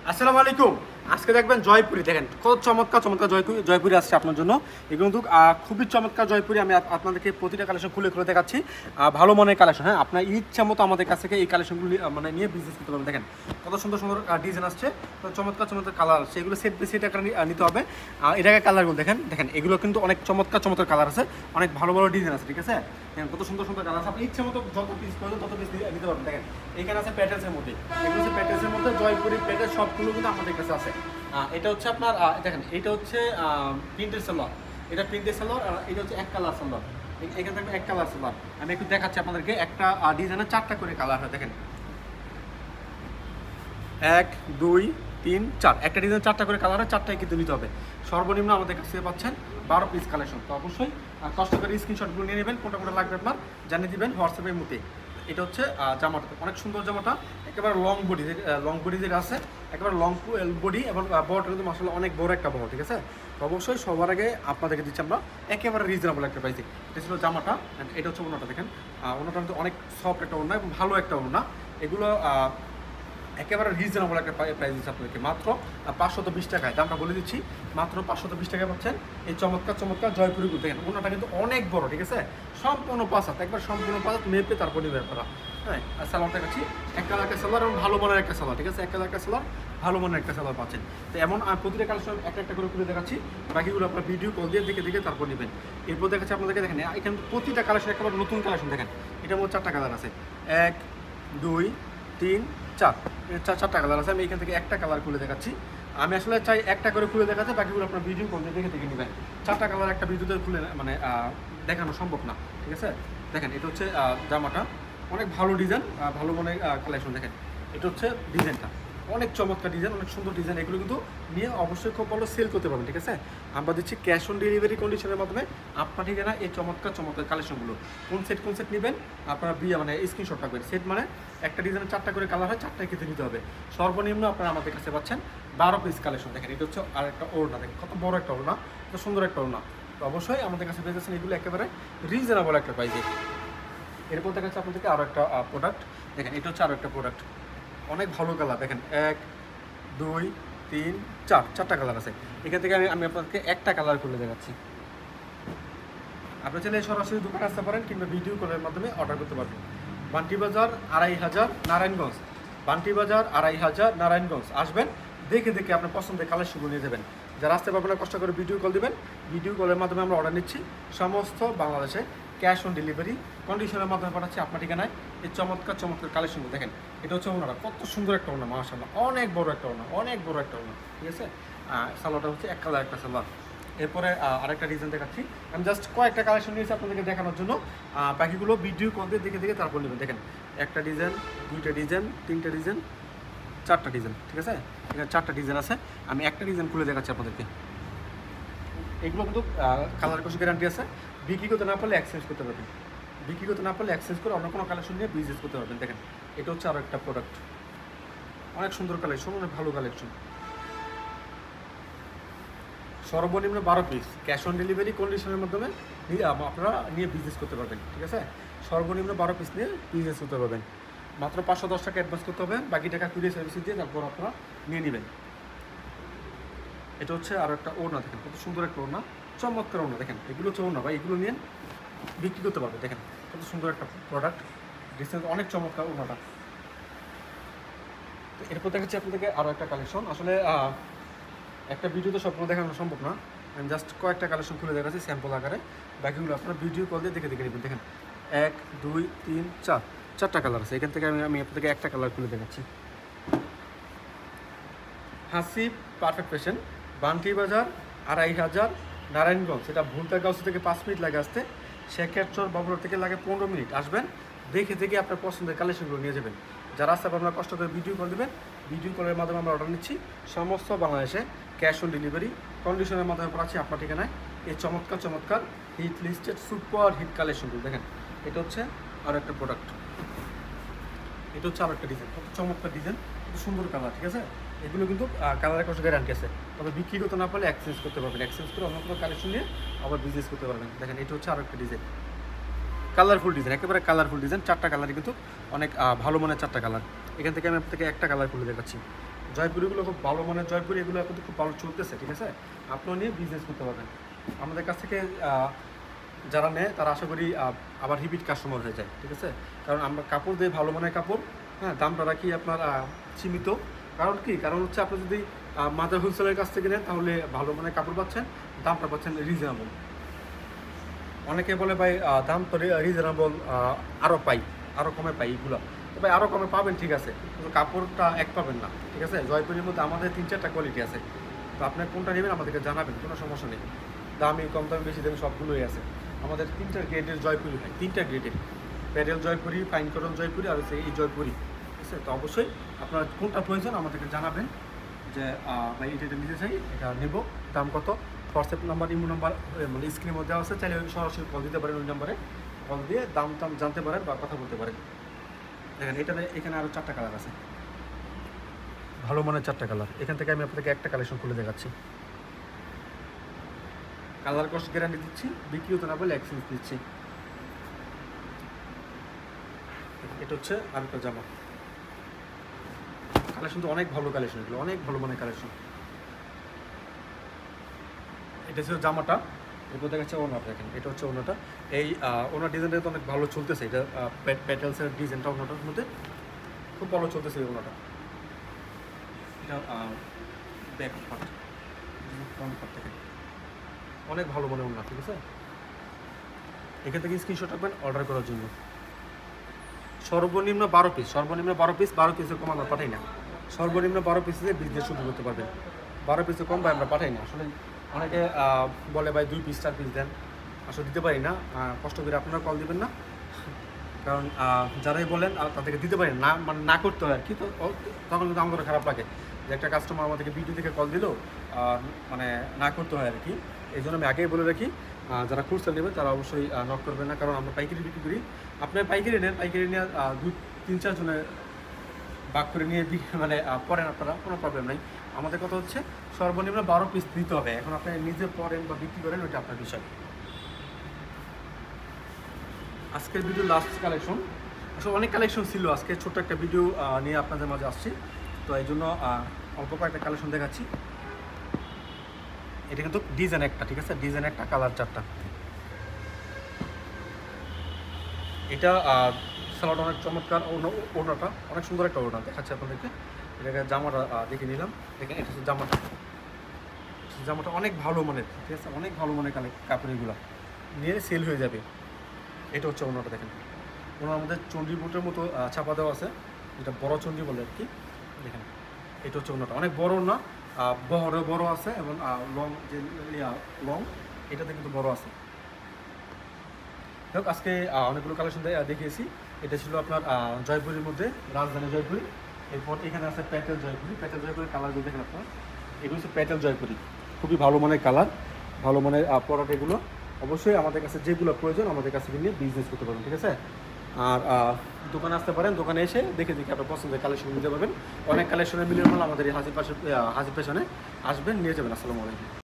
আসসালামু আলাইকুম। আজকে দেখবেন জয়পুরি, দেখেন কত চমৎকার চমৎকার জয়পুরি আসছে আপনার জন্য। এগুলো কিন্তু খুবই চমৎকার জয়পুরি। আমি আপনাদেরকে প্রতিটা কালেকশন খুলে খুলে দেখাচ্ছি। ভালো মনের কালেকশন, হ্যাঁ, আপনার ইচ্ছা মতো আমাদের কাছ থেকে এই কালেকশনগুলো মানে নিয়ে বিজনেস করতে পারবেন। দেখেন কত সুন্দর সুন্দর ডিজাইন আসছে, চমৎকার চমৎকার কালার আসছে। এগুলো সেট বেশি টাকা নিতে হবে। এটাকে কালারগুলো দেখেন, দেখেন এগুলো কিন্তু অনেক চমৎকার চমৎকার কালার আছে, অনেক ভালো ভালো ডিজাইন আছে, ঠিক আছে। দেখেন কত সুন্দর সুন্দর কালার আছে, আপনি ইচ্ছা মতো যত পিস প্রয়োজন তত পিস নিতে পারবেন। দেখেন এখানে আছে প্যাটেলসের মধ্যে, এগুলো হচ্ছে প্যাটেলসের মধ্যে জয়পুরি প্যাটেল সবগুলো কিন্তু আমাদের কাছে আছে। এটা হচ্ছে আপনার দেখেন, এটা হচ্ছে প্রিন্টেড সালোয়ার, এটা প্রিন্টেড সালোয়ার, আর এটা হচ্ছে এক কালার সালোয়ার। এখানে থাকবে এক কালার সালোয়ার। আমি একটু দেখাচ্ছি আপনাদেরকে, একটা ডিজাইনের 4টা করে কালার হয়। দেখেন 1 2 3 4, একটা ডিজাইন 4টা করে কালার হয়, 4টাই কিন্তু নিতে হবে। সর্বনিম্ন আমাদের কাছ থেকে পাচ্ছেন 12 পিস কালেকশন। তো অবশ্যই কষ্ট করে স্ক্রিনশটগুলো নিয়ে নেবেন, কোনটা কোনটা লাগবে আপনার জানিয়ে দিবেন হোয়াটসঅ্যাপের মধ্যে। এটা হচ্ছে জামাটা, অনেক সুন্দর জামাটা, একেবারে লং বডি যেটা আছে, একেবারে লং বডি, এবং বড়টা কিন্তু মাসাল্লাহ অনেক বড় একটা বড়, ঠিক আছে। তো অবশ্যই সবার আগে আপনাদেরকে দিচ্ছি আমরা একেবারে রিজনেবল একটা প্রাইসে। এটা ছিল জামাটা, এটা হচ্ছে ওনাটা। দেখেন ওনাটা কিন্তু অনেক সফট একটা ওনা এবং ভালো একটা ওনা। এগুলো একেবারে রিজনেবল একটা প্রাইস দিচ্ছে আপনাদেরকে, মাত্র 520 টাকায়। দামটা বলে দিচ্ছি, মাত্র 520 টাকায় পাচ্ছেন এই চমৎকার চমৎকার জয়পুরিগুলো। দেখেন ওনাটা কিন্তু অনেক বড়, ঠিক আছে, সম্পূর্ণ 5 হাত, একবার সম্পূর্ণ 5 হাত মেপে তারপর নিবে আপনারা। হ্যাঁ, আর সালোয়ারটা কাছে এক কালার একটা সালোয়ার এবং ভালো মানের একটা সালোয়ার, ঠিক আছে, এক কালার একটা সালোয়ার, ভালো মানের একটা সালোয়ার পাচ্ছেন। তো এমন প্রতিটা কালেকশন একটা একটা করে খুলে দেখাচ্ছি, বাকিগুলো আপনার ভিডিও কল দিয়ে দেখে দেখে তারপর নেবেন। এরপর দেখাচ্ছি আপনাদেরকে, দেখেন এখানে প্রতিটা কালেকশন একেবারে নতুন কালেকশন। দেখেন এটার মধ্যে 4টা কালার আছে, 1 2 3 4, 4টা কালার আছে। আমি এখান থেকে একটা কালার খুলে দেখাচ্ছি। আমি আসলে চাই একটা করে খুলে দেখাতে, বাকিগুলো আপনার ভিডিও কল দিয়ে দেখে দেখে নেবেন। 4টা কালার একটা ভিডিওতে খুলে মানে দেখানো সম্ভব না, ঠিক আছে। দেখেন এটা হচ্ছে জামাটা, অনেক ভালো ডিজাইন, ভালো মনে কালেকশন। দেখেন এটা হচ্ছে ডিজাইনটা, অনেক চমৎকার ডিজাইন, অনেক সুন্দর ডিজাইন। এগুলো কিন্তু নিয়ে অবশ্যই খুব ভালো সেল করতে পারবেন, ঠিক আছে। আমরা দিচ্ছি ক্যাশ অন ডেলিভারি কন্ডিশনের মাধ্যমে আপনার ঠিকানা এই চমৎকার চমৎকার কালেকশনগুলো। কোন সেট নেবেন আপনারা মানে স্ক্রিনশট রাখবেন। সেট মানে একটা ডিজাইনের 4টা করে কালার হয়, 4টাই কিন্তু নিতে হবে। সর্বনিম্ন আপনারা আমাদের কাছে পাচ্ছেন 12 পিস কালেকশন। দেখেন এটা হচ্ছে আর একটা ওড়না, দেখেন কত বড় একটা ওড়না, কত সুন্দর একটা ওড়না। তো অবশ্যই আমাদের কাছে পেয়ে যাচ্ছেন এগুলো একেবারে রিজনেবল একটা প্রাইসে। এরপর দেখা যাচ্ছে আপনাদেরকে আরও একটা প্রোডাক্ট। দেখেন এটা হচ্ছে আরও একটা প্রোডাক্ট, অনেক ভালো কালার। দেখেন 1 2 3 4, 4টা কালার আছে। এখান থেকে আমি আপনাদেরকে একটা কালার খুলে দেখাচ্ছি। আপনার চাইলে সরাসরি দোকানে আসতে পারেন, কিংবা ভিডিও কলের মাধ্যমে অর্ডার করতে পারবেন। বান্টি বাজার 2500 নারায়ণগঞ্জ, বান্টি বাজার 2500 নারায়ণগঞ্জ আসবেন, দেখে দেখে আপনার পছন্দের কালেকশনগুলো নিয়ে যাবেন। যারা আসতে পারবেন না কষ্ট করে ভিডিও কল দেবেন, ভিডিও কলের মাধ্যমে আমরা অর্ডার নিচ্ছি সমস্ত বাংলাদেশে, ক্যাশ অন ডেলিভারি কন্ডিশনের মাধ্যমে পাঠাচ্ছি আপনার ঠিকানায় এই চমৎকার চমৎকার কালেকশনগুলো। দেখেন এটা হচ্ছে ওনারা, কত সুন্দর একটা ওনা, মাশাআল্লাহ, অনেক বড় একটা ওনা, অনেক বড় একটা ওনা, ঠিক আছে। সালোয়ারটা হচ্ছে এক কালার একটা সালোয়ার। এরপরে আরেকটা ডিজাইন দেখাচ্ছি, আমি জাস্ট কয়েকটা কালেকশন নিয়েছি আপনাদেরকে দেখানোর জন্য। বাকিগুলো ভিডিও কল দিয়ে দেখে দেখে তারপর নেবেন। দেখেন একটা ডিজাইন, 2টা ডিজাইন, 3টা ডিজাইন, 4টা ডিজাইন, ঠিক আছে। এখানে 4টা ডিজাইন আছে, আমি একটা ডিজাইন খুলে দেখাচ্ছি আপনাদেরকে। এগুলো কিন্তু কালার কোর্স গ্যারান্টি আছে, বিক্রি করতে না পারলে এক্সচেঞ্জ করতে পারবেন, বিক্রি করতে না পারলে এক্সচেঞ্জ করে অন্য কোনো কালেকশন নিয়ে বিজনেস করতে পারবেন। দেখেন এটা হচ্ছে আরও একটা প্রোডাক্ট, অনেক সুন্দর কালেকশন, অনেক ভালো কালেকশন। সর্বনিম্ন 12 পিস, ক্যাশ অন ডেলিভারি কন্ডিশনের মাধ্যমে আপনারা নিয়ে বিজনেস করতে পারবেন, ঠিক আছে। সর্বনিম্ন 12 পিস নিয়ে বিজনেস করতে পারবেন। মাত্র 510 টাকা অ্যাডভান্স করতে হবে, বাকি টাকা কুরিয়ার সার্ভিস দিয়ে তারপর আপনারা নিয়ে নেবেন। এটা হচ্ছে আরও একটা ওড়না, দেখেন কত সুন্দর একটা ওড়না, চমৎকার ওড়না। দেখেন এগুলো হচ্ছে ওড়না, ভাই এগুলো নিয়ে বিক্রি করতে পারবে। দেখেন কত সুন্দর একটা প্রোডাক্ট, ডিসেন্স অনেক চমৎকার ওড়নাটা। তো এরপর দেখাচ্ছি আপনাদেরকে আরও একটা কালেকশন। আসলে একটা ভিডিওতে সবগুলো দেখানো সম্ভব না, আমি জাস্ট কয়েকটা কালেকশন খুলে দেখাচ্ছি স্যাম্পল আকারে, বাকিগুলো আপনারা ভিডিও কল দিয়ে দেখে দেখে নেবেন। দেখেন 1 2 3 4, 4টা কালার আছে। এখান থেকে আমি আপনাদেরকে একটা কালার খুলে দেখাচ্ছি। হাসিব পারফেক্ট ফ্যাশন, বান্টি বাজার 2500 নারায়ণগঞ্জ। এটা ভুলতাগাঁও থেকে 5 মিনিট লাগে আসতে, শেখেরচর বাবুর থেকে লাগে 15 মিনিট। আসবেন, দেখে দেখে আপনার পছন্দের কালেকশনগুলো নিয়ে যাবেন। যারা আসতে আপনারা কষ্ট করে ভিডিও কল দেবেন, ভিডিও কলের মাধ্যমে আমরা অর্ডার নিচ্ছি সমস্ত বাংলাদেশে, ক্যাশ অন ডেলিভারি কন্ডিশনের মাধ্যমে পাচ্ছি আপনার ঠিকানায় এই চমৎকার চমৎকার হিট লিস্টেড সুপার হিট কালেকশনগুলো। দেখেন এটা হচ্ছে আরও একটা প্রোডাক্ট, এটা হচ্ছে আরও একটা ডিজাইন, কত চমৎকার ডিজাইন, কত সুন্দর কালার, ঠিক আছে। এগুলো কিন্তু কালারের কোনো গ্যারান্টি আছে, তবে বিক্রি করতে না পারলে এক্সচেঞ্জ করতে পারবেন, এক্সচেঞ্জ করে অন্য কোনো কালেকশন নিয়ে আবার বিজনেস করতে পারবেন। দেখেন এটা হচ্ছে আরও একটা ডিজাইন, কালারফুল ডিজাইন, একেবারে কালারফুল ডিজাইন, 4টা কালারই কিন্তু অনেক ভালো মানের 4টা কালার। এখান থেকে আমি আপনাকে একটা কালার খুলে দেখাচ্ছি। জয়পুরিগুলো খুব ভালো মানের জয়পুরি, এগুলো কিন্তু খুব ভালো চলতেছে, ঠিক আছে? আপনিও নিয়ে বিজনেস করতে পারবেন। আমাদের কাছ থেকে যারা নেয় তারা আশা করি আবার রিপিট কাস্টমার হয়ে যায়, ঠিক আছে? কারণ আমরা কাপড় দিই ভালো মানের কাপড়, হ্যাঁ, দামটা রাখি আপনার সীমিত। কারণ কি, কারণ হচ্ছে আপনি যদি মাদার হোলসেলের কাছ থেকে নেন তাহলে ভালো মানের কাপড় পাচ্ছেন, দামটা পাচ্ছেন রিজনেবল। অনেকে বলে ভাই দাম তো রিজনেবল, আরও পাই, আরও কমে পাই এগুলো। তো ভাই আরও কমে পাবেন, ঠিক আছে, কিন্তু কাপড়টা এক পাবেন না, ঠিক আছে? জয়পুরের মধ্যে আমাদের 3-4টা কোয়ালিটি আছে, তো আপনি কোনটা নেবেন আমাদেরকে জানাবেন, কোনো সমস্যা নেই। দামি কম দামি বেশি দামি সবগুলোই আছে। আমাদের 3টা গ্রেডের জয়পুরি হয়, 3টা গ্রেডের, প্যাডেল জয়পুরি, ফাইন কটন জয়পুরি আর হচ্ছে এই জয়পুরি, ঠিক আছে? তো অবশ্যই আপনার কোনটা প্রয়োজন আমাদেরকে জানাবেন যে ভাই এটা নিতে চাই, এটা নেব, দাম কত। হোয়াটসঅ্যাপ নাম্বার, ইমো নাম্বার মানে স্ক্রিনের মধ্যে আছে, চাইলে সরাসরি কল দিতে পারেন, ওই নাম্বারে কল দিয়ে দাম টাম জানতে পারেন বা কথা বলতে পারেন। দেখেন এটাতে এখানে আরও 4টা কালার আছে, ভালো মানের 4টা কালার। এখান থেকে আমি আপনাদেরকে একটা কালেকশন খুলে দেখাচ্ছি। কালার কস্ট গ্যারান্টি দিচ্ছি, বিক্রি হতে না বলে এক্সচেঞ্জ দিচ্ছি। এটা হচ্ছে আরেকটা জামা কালেকশন, তো অনেক ভালো কালেকশন, এগুলো অনেক ভালো মানের কালেকশন। এটা ছিল জামাটা, এরপর দেখাচ্ছে ওনাটা। দেখেন এটা হচ্ছে ওনাটা, এই ওনার ডিজাইনটা তো অনেক ভালো চলতেছে। এটা প্যাটেলসের ডিজাইনটা ওনাটার মধ্যে খুব ভালো চলতেছে এই ওনাটা। এটা ব্যাক পার্ট, ফ্রন্ট পার্ট থেকে অনেক ভালো মনে ওনা, ঠিক আছে? এখান থেকে স্ক্রিনশট রাখবেন অর্ডার করার জন্য। সর্বনিম্ন 12 পিস, সর্বনিম্ন 12 পিস, 12 পিসের কম আমরা পাঠাই না। সর্বনিম্ন 12 পিসে বিজনেস শুরু করতে পারবেন। 12 পিসের কম ভাই আমরা পাঠাই না। আসলে অনেকে বলে ভাই 2 পিস 4 পিস দেন, আসলে দিতে পারি না। কষ্ট করে আপনারা কল দিবেন না, কারণ যারাই বলেন তাদেরকে দিতে পারি না, মানে না করতে হয় আর কি। তো তখন কিন্তু আমাদের খারাপ লাগে যে একটা কাস্টমার আমাদেরকে ভিডিও থেকে কল দিল, মানে না করতে হয় আর কি। এই জন্য আমি আগেই বলে রাখি, যারা খুচরা নেবেন তারা অবশ্যই নক করবেন না, কারণ আমরা পাইকারি বিক্রি করি। আপনার পাইকারি নেন, পাইকারি নিয়ে 2-3-4 জনের ভাগ করে নিয়ে মানে পড়েন আপনারা, কোনো প্রবলেম নাই। আমাদের কথা হচ্ছে সর্বনিম্ন 12 পিস দিতে হবে। এখন আপনি নিজে পড়েন বা বিক্রি করেন, ওইটা আপনার বিষয়। আজকের ভিডিও লাস্ট কালেকশন, আসলে অনেক কালেকশন ছিল, আজকে ছোট্ট একটা ভিডিও নিয়ে আপনাদের মাঝে আসছি। তো এই জন্য অল্প কয়েকটা কালেকশন দেখাচ্ছি। এটা কিন্তু ডিজাইন একটা, ঠিক আছে? ডিজাইন একটা, কালার 4টা। এটা সালোয়ারটা অনেক চমৎকার, ওড়নাটা অনেক সুন্দর একটা ওড়না দেখাচ্ছে আপনাদেরকে। এটাকে জামাটা দেখে নিলাম। দেখেন এটা হচ্ছে জামাটা, জামাটা অনেক ভালো মানের, ঠিক আছে? অনেক ভালো মানের কাপড়, এগুলো নিয়ে সেল হয়ে যাবে। এটা হচ্ছে ওড়নাটা, দেখেন ওনার মধ্যে চণ্ডী বুটের মতো ছাপা দেওয়া আছে, যেটা বড় চণ্ডী বলে আর কি। দেখেন এটা হচ্ছে ওড়নাটা, অনেক বড় না, বড় আছে, এবং লং যে লং এটাতে কিন্তু বড় আছে। হোক, আজকে অনেকগুলো কালেকশন দেখিয়েছি। এটা ছিল আপনার জয়পুরের মধ্যে, রাজধানী জয়পুরি। এরপর এখানে আছে প্যাটেল জয়পুরি। প্যাটেল জয়পুরের কালারগুলো দেখেন আপনার, এগুলো হচ্ছে প্যাটেল জয়পুরি, খুবই ভালো মানের কালার, ভালো মানের প্রোডাক্ট এগুলো। অবশ্যই আমাদের কাছে যেগুলো প্রয়োজন আমাদের কাছে নিয়ে বিজনেস করতে পারবেন, ঠিক আছে? আর দোকানে আসতে পারেন, দোকানে এসে দেখে আপনার পছন্দের কালেকশন নিতে পারবেন। অনেক কালেকশনের মিলিয়ন মাল আমাদের এই হাজির পেছনে আসবেন, নিয়ে যাবেন। আসসালামু আলাইকুম।